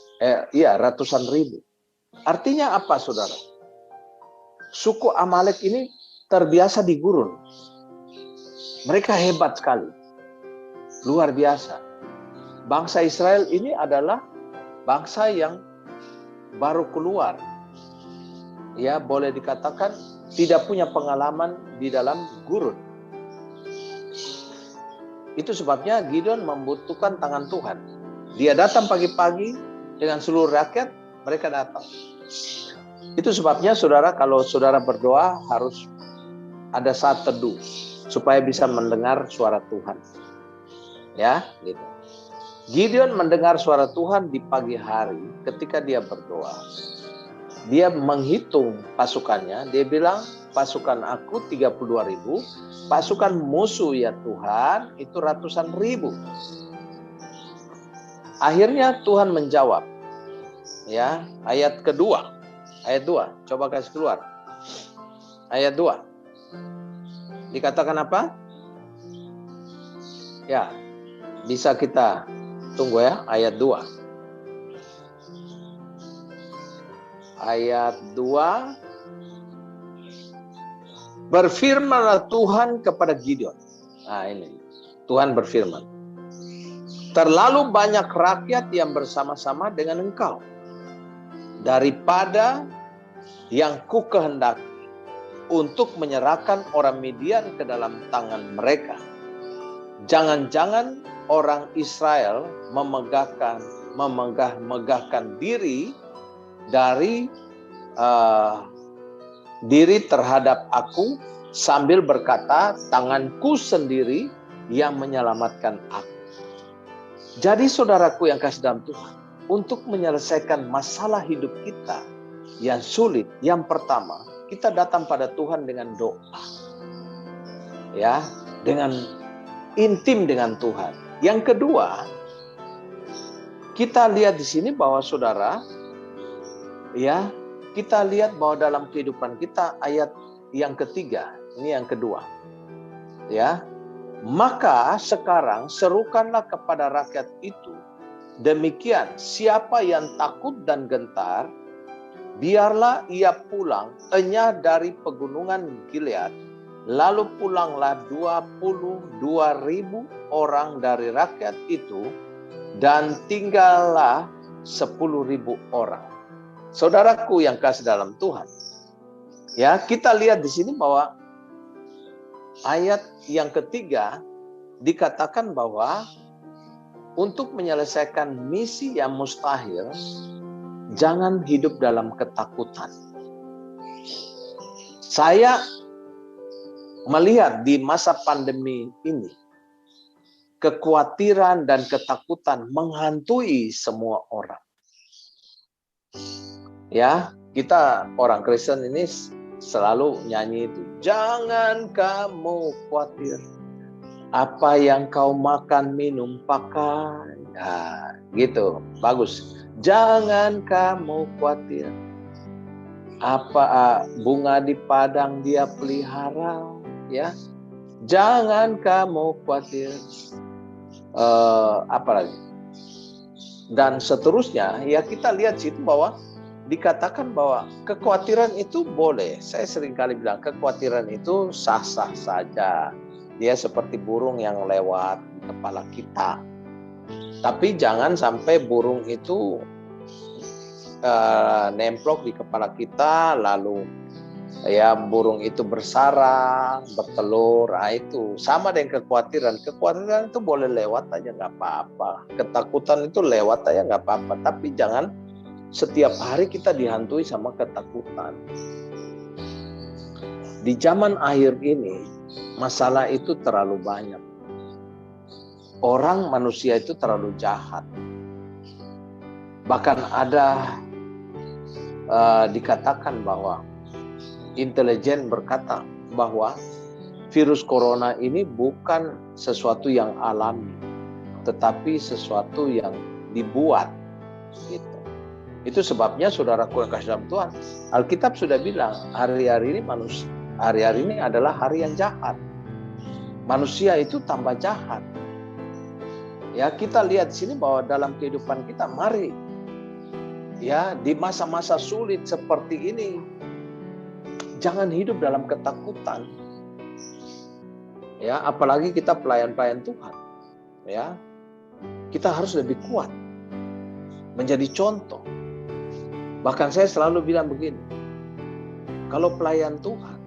Ratusan ribu. Artinya apa, saudara? Suku Amalek ini terbiasa di gurun. Mereka hebat sekali. Luar biasa. Bangsa Israel ini adalah bangsa yang baru keluar. Ya, boleh dikatakan tidak punya pengalaman di dalam gurun. Itu sebabnya Gideon membutuhkan tangan Tuhan. Dia datang pagi-pagi dengan seluruh rakyat, mereka datang. Itu sebabnya saudara, kalau saudara berdoa harus ada saat teduh supaya bisa mendengar suara Tuhan. Ya, gitu. Gideon mendengar suara Tuhan di pagi hari ketika dia berdoa. Dia menghitung pasukannya, dia bilang, pasukan aku 32.000, pasukan musuh ya Tuhan itu ratusan ribu. Akhirnya Tuhan menjawab. Ya, ayat kedua. Ayat 2, coba kasih keluar. Ayat 2. Dikatakan apa? Ya, bisa kita tunggu ya, ayat 2. Ayat 2. Berfirmanlah Tuhan kepada Gideon. Ini. Tuhan berfirman. Terlalu banyak rakyat yang bersama-sama dengan engkau. Daripada yang ku kehendaki untuk menyerahkan orang Midian ke dalam tangan mereka. Jangan-jangan orang Israel memegah-megahkan diri dari diri terhadap aku sambil berkata, tanganku sendiri yang menyelamatkan aku. Jadi saudaraku yang kasih dalam Tuhan, untuk menyelesaikan masalah hidup kita yang sulit, yang pertama, kita datang pada Tuhan dengan doa. Ya, dengan intim dengan Tuhan. Yang kedua, Kita lihat di sini bahwa saudara, ya, kita lihat bahwa dalam kehidupan kita ayat yang ketiga, ini yang kedua. Ya. Maka sekarang serukanlah kepada rakyat itu. Demikian, siapa yang takut dan gentar, biarlah ia pulang enyah dari pegunungan Gilead. Lalu pulanglah 22.000 orang dari rakyat itu, dan tinggallah 10.000 orang. Saudaraku yang kasih dalam Tuhan, ya, kita lihat di sini bahwa ayat yang ketiga dikatakan bahwa untuk menyelesaikan misi yang mustahil, jangan hidup dalam ketakutan. Saya melihat di masa pandemi ini, kekhawatiran dan ketakutan menghantui semua orang. Ya, kita orang Kristen ini selalu nyanyi itu, jangan kamu khawatir, apa yang kau makan, minum, pakai, nah, gitu, bagus. Jangan kamu khawatir, apa bunga di padang dia pelihara, ya. Jangan kamu khawatir, apa lagi? Dan seterusnya, ya, kita lihat situ bahwa dikatakan bahwa kekhawatiran itu boleh. Saya sering kali bilang kekhawatiran itu sah-sah saja. Dia seperti burung yang lewat di kepala kita. Tapi jangan sampai burung itu nemplok di kepala kita, lalu ya burung itu bersarang, bertelur. Nah, itu sama dengan kekhawatiran. Kekhawatiran itu boleh lewat aja, nggak apa-apa. Ketakutan itu lewat aja, nggak apa-apa. Tapi jangan setiap hari kita dihantui sama ketakutan. Di zaman akhir ini, masalah itu terlalu banyak. Orang manusia itu terlalu jahat. Bahkan ada dikatakan bahwa intelijen berkata bahwa virus corona ini bukan sesuatu yang alami, tetapi sesuatu yang dibuat. Gitu. Itu sebabnya saudaraku yang kasih dalam Tuhan, Alkitab sudah bilang hari-hari ini adalah hari yang jahat. Manusia itu tambah jahat. Ya, kita lihat di sini bahwa dalam kehidupan kita, mari, ya, di masa-masa sulit seperti ini, jangan hidup dalam ketakutan. Ya, apalagi kita pelayan-pelayan Tuhan. Ya, kita harus lebih kuat, menjadi contoh. Bahkan saya selalu bilang begini, kalau pelayan Tuhan,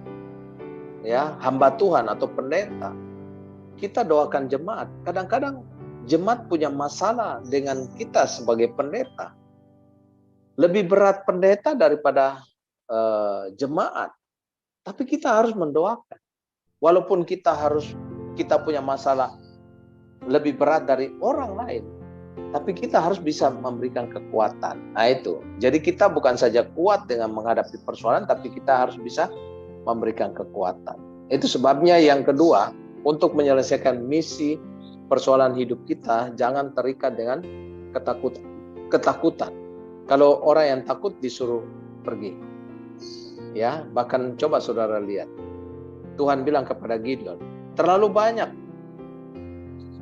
ya, hamba Tuhan atau pendeta, kita doakan jemaat. Kadang-kadang jemaat punya masalah dengan kita sebagai pendeta. Lebih berat pendeta daripada jemaat. Tapi kita harus mendoakan. Walaupun kita punya masalah lebih berat dari orang lain, tapi kita harus bisa memberikan kekuatan. Nah, itu. Jadi kita bukan saja kuat dengan menghadapi persoalan, tapi kita harus bisa memberikan kekuatan. Itu sebabnya yang kedua, untuk menyelesaikan misi persoalan hidup kita, jangan terikat dengan ketakutan. Kalau orang yang takut disuruh pergi. Ya, bahkan coba saudara lihat. Tuhan bilang kepada Gideon, terlalu banyak.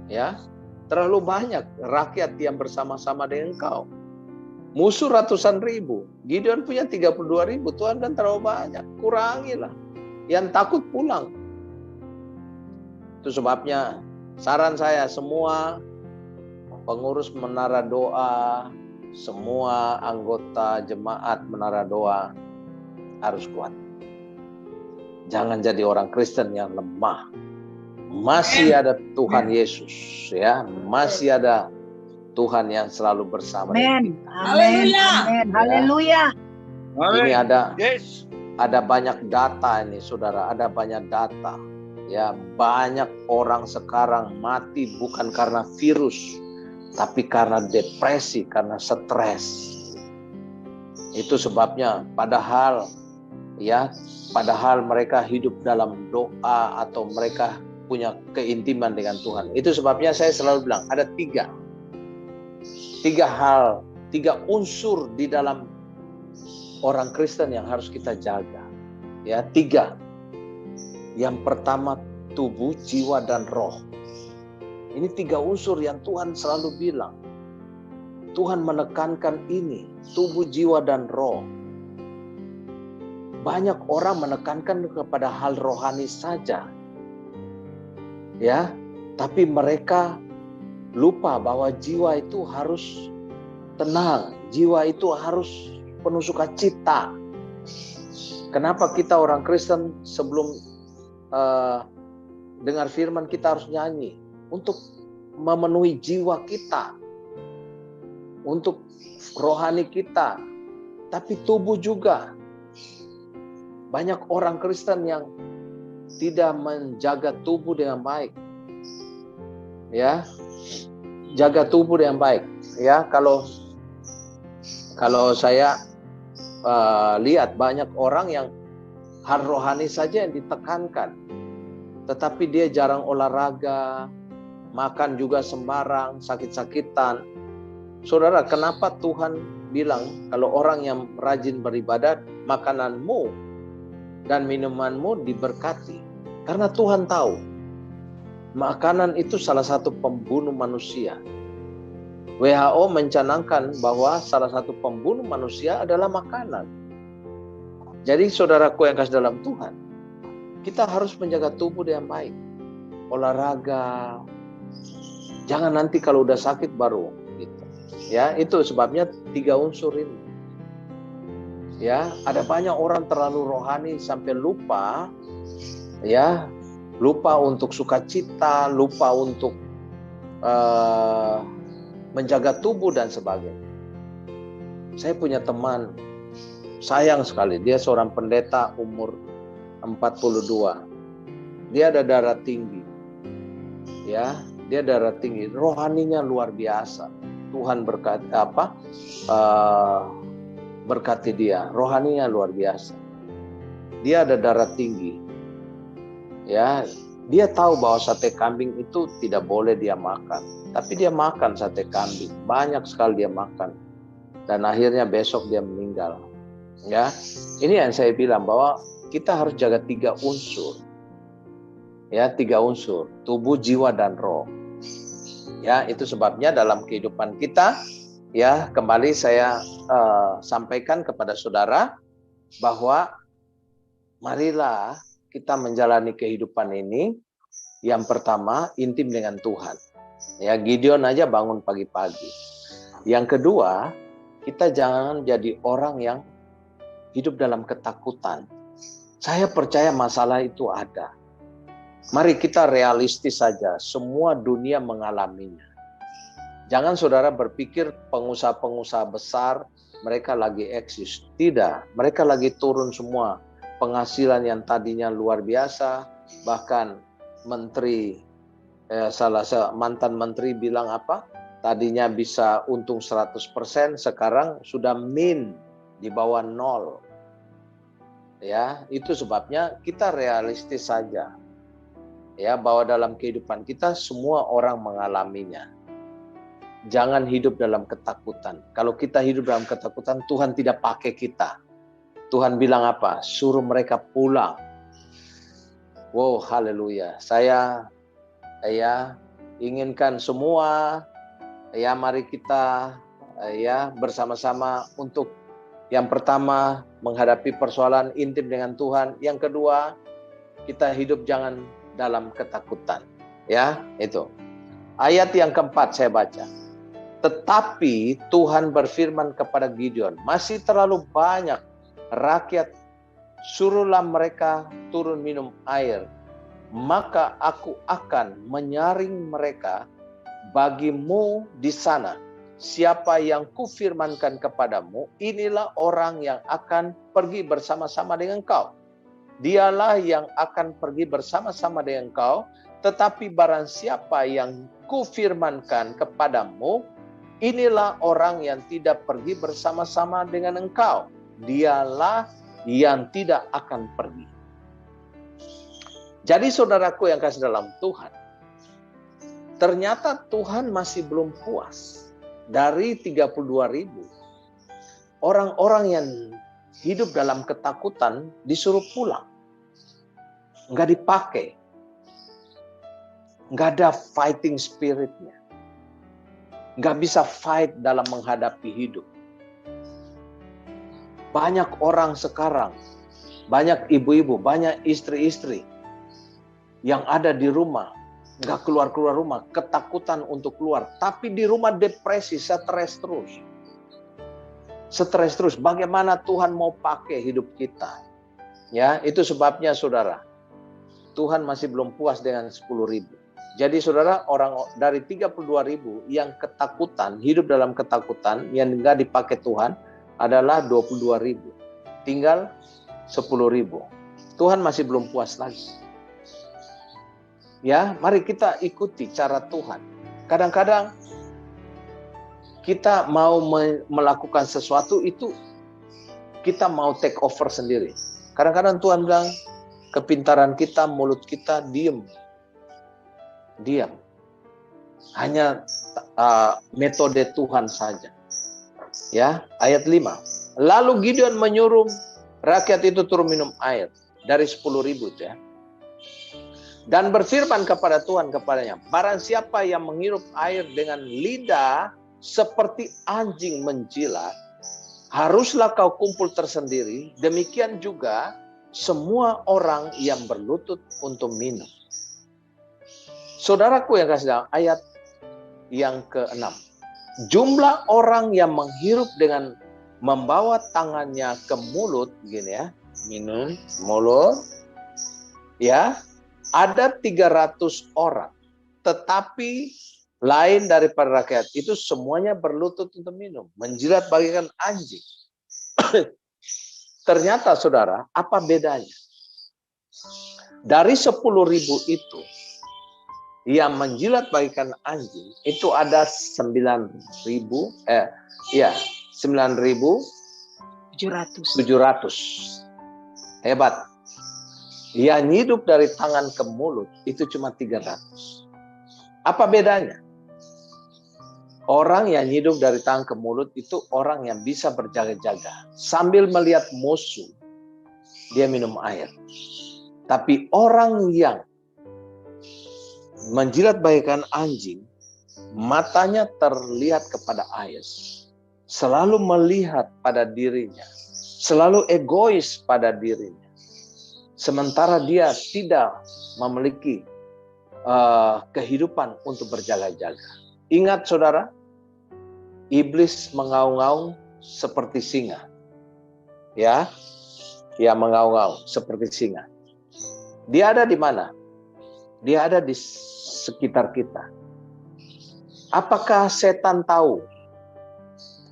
Ya, terlalu banyak rakyat yang bersama-sama dengan engkau. Musuh ratusan ribu. Gideon punya 32.000. Tuhan kan terlalu banyak. Kurangilah. Yang takut pulang. Itu sebabnya saran saya, semua pengurus Menara Doa, semua anggota jemaat Menara Doa harus kuat. Jangan jadi orang Kristen yang lemah. Masih ada Tuhan Yesus, ya, masih ada Tuhan yang selalu bersama. Amin. Amin. Haleluya. Ini ada banyak data ini, saudara. Ada banyak data. Ya, banyak orang sekarang mati bukan karena virus, tapi karena depresi, karena stres. Itu sebabnya padahal mereka hidup dalam doa atau mereka punya keintiman dengan Tuhan. Itu sebabnya saya selalu bilang ada 3. tiga unsur di dalam orang Kristen yang harus kita jaga. Ya, 3. Yang pertama tubuh, jiwa, dan roh. Ini 3 unsur yang Tuhan selalu bilang. Tuhan menekankan ini, tubuh, jiwa, dan roh. Banyak orang menekankan kepada hal rohani saja. Ya, tapi mereka lupa bahwa jiwa itu harus tenang, jiwa itu harus penuh sukacita. Kenapa kita orang Kristen sebelum dengar firman kita harus nyanyi? Untuk memenuhi jiwa kita, untuk rohani kita, tapi tubuh juga. Banyak orang Kristen yang tidak menjaga tubuh dengan baik. Ya, jaga tubuh dengan baik. Ya, kalau saya lihat banyak orang yang hal rohani saja yang ditekankan, tetapi dia jarang olahraga, makan juga sembarang, sakit-sakitan. Saudara, kenapa Tuhan bilang kalau orang yang rajin beribadat, makananmu dan minumanmu diberkati? Karena Tuhan tahu makanan itu salah satu pembunuh manusia. WHO mencanangkan bahwa salah satu pembunuh manusia adalah makanan. Jadi saudaraku yang kasih dalam Tuhan, kita harus menjaga tubuh dengan baik. Olahraga. Jangan nanti kalau udah sakit baru gitu. Ya, itu sebabnya 3 unsur ini. Ya, ada banyak orang terlalu rohani sampai lupa, ya, lupa untuk sukacita, lupa untuk menjaga tubuh dan sebagainya. Saya punya teman, sayang sekali, dia seorang pendeta umur 42. Dia ada darah tinggi. Ya, dia darah tinggi, rohaninya luar biasa. Tuhan berkati dia, rohaninya luar biasa. Dia ada darah tinggi. Ya, dia tahu bahwa sate kambing itu tidak boleh dia makan. Tapi dia makan sate kambing, banyak sekali dia makan, dan akhirnya besok dia meninggal. Ya, ini yang saya bilang bahwa kita harus jaga 3 unsur. Ya, 3 unsur, tubuh, jiwa, dan roh. Ya, itu sebabnya dalam kehidupan kita, ya, kembali saya sampaikan kepada saudara bahwa marilah kita menjalani kehidupan ini. Yang pertama, intim dengan Tuhan. Ya, Gideon aja bangun pagi-pagi. Yang kedua, kita jangan jadi orang yang hidup dalam ketakutan. Saya percaya masalah itu ada. Mari kita realistis saja, semua dunia mengalaminya. Jangan saudara berpikir pengusaha-pengusaha besar, mereka lagi eksis. Tidak, mereka lagi turun semua. Penghasilan yang tadinya luar biasa, bahkan mantan menteri bilang apa? Tadinya bisa untung 100%, sekarang sudah min di bawah 0. Ya, itu sebabnya kita realistis saja. Ya, bahwa dalam kehidupan kita semua orang mengalaminya. Jangan hidup dalam ketakutan. Kalau kita hidup dalam ketakutan, Tuhan tidak pakai kita. Tuhan bilang apa? Suruh mereka pulang. Wow, haleluya. Saya inginkan semua, ya, mari kita ya bersama-sama untuk yang pertama menghadapi persoalan intim dengan Tuhan. Yang kedua, kita hidup jangan dalam ketakutan. Ya, itu. Ayat yang keempat saya baca. Tetapi Tuhan berfirman kepada Gideon, masih terlalu banyak rakyat, suruhlah mereka turun minum air. Maka aku akan menyaring mereka bagimu di sana. Siapa yang kufirmankan kepadamu, inilah orang yang akan pergi bersama-sama dengan kau. Dialah yang akan pergi bersama-sama dengan kau. Tetapi barang siapa yang kufirmankan kepadamu, inilah orang yang tidak pergi bersama-sama dengan engkau. Dialah yang tidak akan pergi. Jadi saudaraku yang kasih dalam Tuhan, ternyata Tuhan masih belum puas. dari 32.000, orang-orang yang hidup dalam ketakutan disuruh pulang. Nggak dipakai. Nggak ada fighting spiritnya. Nggak bisa fight dalam menghadapi hidup. Banyak orang sekarang, banyak ibu-ibu, banyak istri-istri yang ada di rumah, nggak keluar-keluar rumah, ketakutan untuk keluar. Tapi di rumah depresi, stres terus. Stres terus. Bagaimana Tuhan mau pakai hidup kita? Ya, itu sebabnya saudara, Tuhan masih belum puas dengan 10.000. Jadi saudara, orang dari 32.000 yang ketakutan, hidup dalam ketakutan, yang nggak dipakai Tuhan adalah 22.000. Tinggal 10.000. Tuhan masih belum puas lagi. Ya, mari kita ikuti cara Tuhan. Kadang-kadang kita mau melakukan sesuatu itu, kita mau take over sendiri. Kadang-kadang Tuhan bilang, kepintaran kita, mulut kita, diam. Hanya metode Tuhan saja. Ya, ayat 5. Lalu Gideon menyuruh rakyat itu turun minum air dari 10.000 ya. Dan berfirman kepada Tuhan kepadanya, barang siapa yang menghirup air dengan lidah seperti anjing menjilat, haruslah kau kumpul tersendiri, demikian juga semua orang yang berlutut untuk minum. Saudaraku yang kasih dalam ayat yang ke-6. Jumlah orang yang menghirup dengan membawa tangannya ke mulut, gini ya, minum, mulut, ya, ada 300 orang. Tetapi lain daripada rakyat itu semuanya berlutut untuk minum, menjilat bagaikan anjing. Ternyata saudara, apa bedanya? Dari 10.000 itu, yang menjilat bagaikan anjing itu ada 9.700. Hebat. Yang hidup dari tangan ke mulut itu cuma 300. Apa bedanya? Orang yang hidup dari tangan ke mulut itu orang yang bisa berjaga-jaga sambil melihat musuh, dia minum air. Tapi orang yang menjilat bagaikan anjing, matanya terlihat kepada air, selalu melihat pada dirinya, selalu egois pada dirinya. Sementara dia tidak memiliki kehidupan untuk berjaga-jaga. Ingat saudara, iblis mengaung-ngaung seperti singa. Ya, mengaung-ngaung seperti singa. Dia ada di mana? Dia ada di sekitar kita. Apakah setan tahu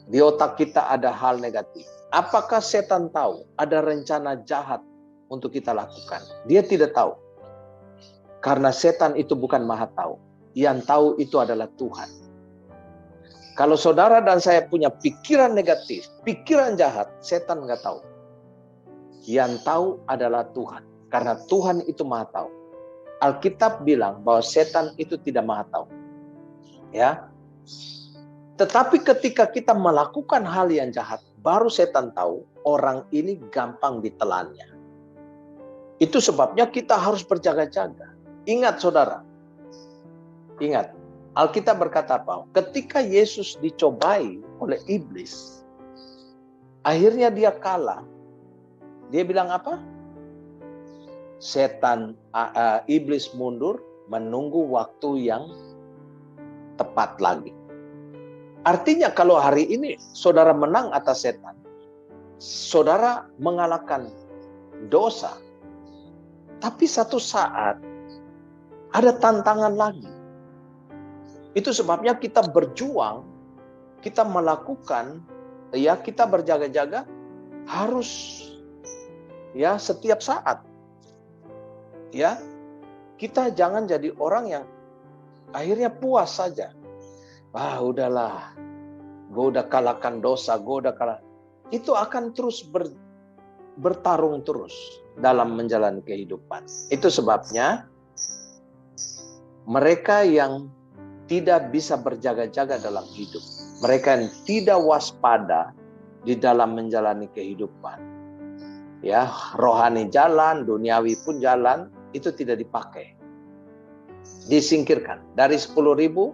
di otak kita ada hal negatif? Apakah setan tahu ada rencana jahat untuk kita lakukan? Dia tidak tahu. Karena setan itu bukan maha tahu. Yang tahu itu adalah Tuhan. Kalau saudara dan saya punya pikiran negatif, pikiran jahat, setan nggak tahu. Yang tahu adalah Tuhan. Karena Tuhan itu maha tahu. Alkitab bilang bahwa setan itu tidak maha tahu. Ya. Tetapi ketika kita melakukan hal yang jahat, baru setan tahu orang ini gampang ditelannya. Itu sebabnya kita harus berjaga-jaga. Ingat saudara. Ingat. Alkitab berkata apa? Ketika Yesus dicobai oleh iblis, akhirnya dia kalah. Dia bilang apa? Setan, iblis mundur menunggu waktu yang tepat lagi. Artinya kalau hari ini saudara menang atas setan, saudara mengalahkan dosa. Tapi satu saat ada tantangan lagi. Itu sebabnya kita berjuang, kita melakukan, ya kita berjaga-jaga harus ya setiap saat. Ya, kita jangan jadi orang yang akhirnya puas saja. Udahlah, gue udah kalahkan dosa, gue udah kalah. Itu akan terus bertarung terus dalam menjalani kehidupan. Itu sebabnya mereka yang tidak bisa berjaga-jaga dalam hidup, Mereka yang tidak waspada di dalam menjalani kehidupan. Ya, rohani jalan, duniawi pun jalan, itu tidak dipakai. Disingkirkan. Dari 10.000,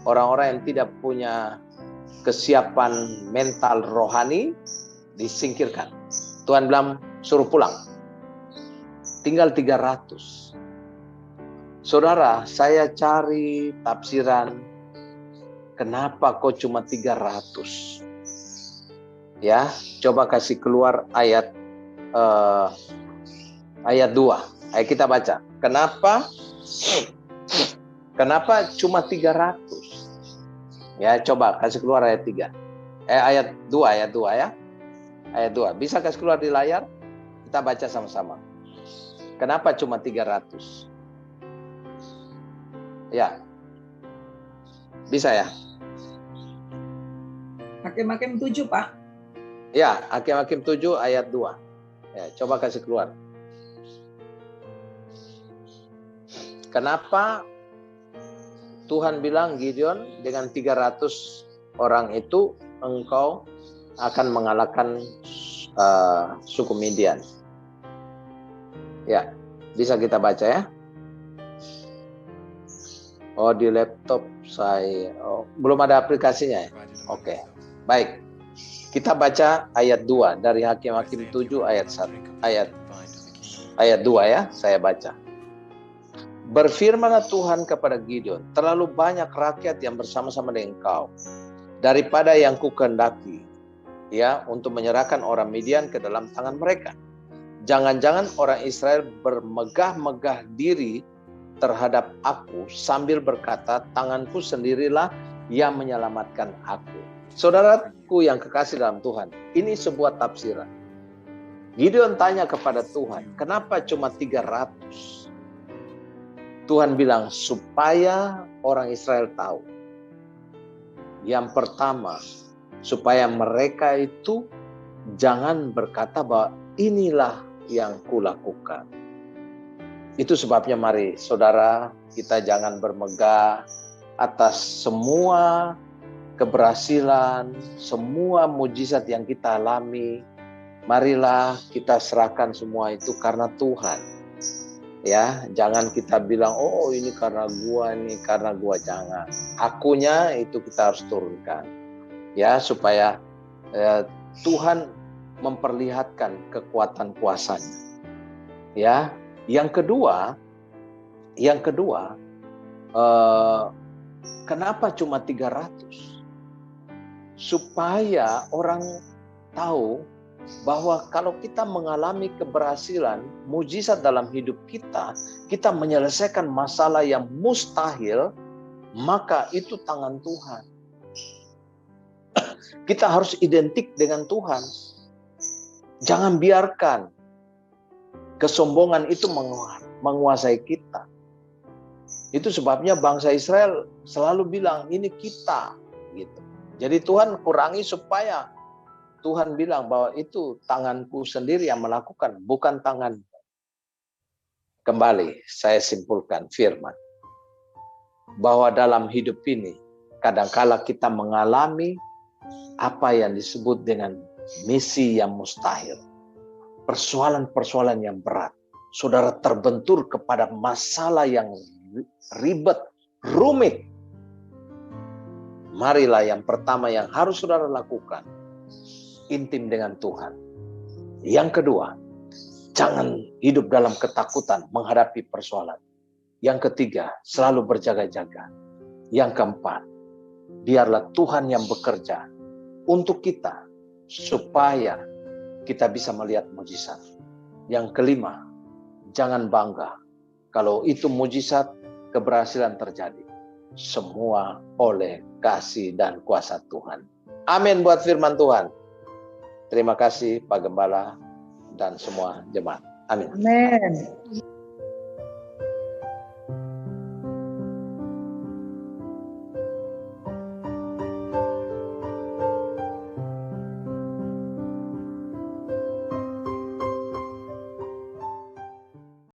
orang-orang yang tidak punya kesiapan mental rohani, disingkirkan. Tuhan bilang, suruh pulang. Tinggal 300. Saudara, saya cari tafsiran, kenapa kok cuma 300? Ya, coba kasih keluar ayat 2. Ayo kita baca. Kenapa cuma 300? Ya, coba kasih keluar ayat 3. Ayat 2 ya. Ayat 2. Bisa kasih keluar di layar? Kita baca sama-sama. Kenapa cuma 300? Ya. Bisa ya? Hakim-Hakim 7, Pak. Ya, Hakim-Hakim 7 ayat 2. Ya, coba kasih keluar. Kenapa Tuhan bilang, Gideon, dengan 300 orang itu engkau akan mengalahkan suku Midian? Ya, bisa kita baca ya? Oh, di laptop saya. Oh, belum ada aplikasinya ya? Oke. Baik. Kita baca ayat 2 dari Hakim-Hakim 7 ayat 1. Ayat 2 ya, saya baca. Berfirmanlah Tuhan kepada Gideon, terlalu banyak rakyat yang bersama-sama dengan engkau daripada yang kukehendaki, ya, untuk menyerahkan orang Midian ke dalam tangan mereka. Jangan-jangan orang Israel bermegah-megah diri terhadap aku sambil berkata, tanganku sendirilah yang menyelamatkan aku. Saudaraku yang kekasih dalam Tuhan, ini sebuah tafsiran. Gideon tanya kepada Tuhan, kenapa cuma 300? Tuhan bilang, supaya orang Israel tahu. Yang pertama, supaya mereka itu jangan berkata bahwa inilah yang kulakukan. Itu sebabnya mari saudara, kita jangan bermegah atas semua keberhasilan, semua mujizat yang kita alami. Marilah kita serahkan semua itu karena Tuhan. Ya, jangan kita bilang, oh ini karena gua, ini karena gua. Jangan. Akunya itu kita harus turunkan. Ya, supaya Tuhan memperlihatkan kekuatan kuasanya. Ya, yang kedua, kenapa cuma 300? Supaya orang tahu bahwa kalau kita mengalami keberhasilan, mujizat dalam hidup kita, kita menyelesaikan masalah yang mustahil, maka itu tangan Tuhan. Kita harus identik dengan Tuhan. Jangan biarkan kesombongan itu menguasai kita. Itu sebabnya bangsa Israel selalu bilang, ini kita. Gitu. Jadi Tuhan kurangi supaya Tuhan bilang bahwa itu tanganku sendiri yang melakukan, bukan tangan. Kembali saya simpulkan firman. Bahwa dalam hidup ini, kadangkala kita mengalami apa yang disebut dengan misi yang mustahil. Persoalan-persoalan yang berat. Saudara terbentur kepada masalah yang ribet, rumit. Marilah yang pertama yang harus saudara lakukan, intim dengan Tuhan. Yang kedua, jangan hidup dalam ketakutan menghadapi persoalan. Yang ketiga, selalu berjaga-jaga. Yang keempat, biarlah Tuhan yang bekerja untuk kita supaya kita bisa melihat mujizat. Yang kelima, jangan bangga kalau itu mujizat, keberhasilan terjadi. Semua oleh kasih dan kuasa Tuhan. Amin buat firman Tuhan. Terima kasih Pak Gembala dan semua jemaat. Amin. Amin.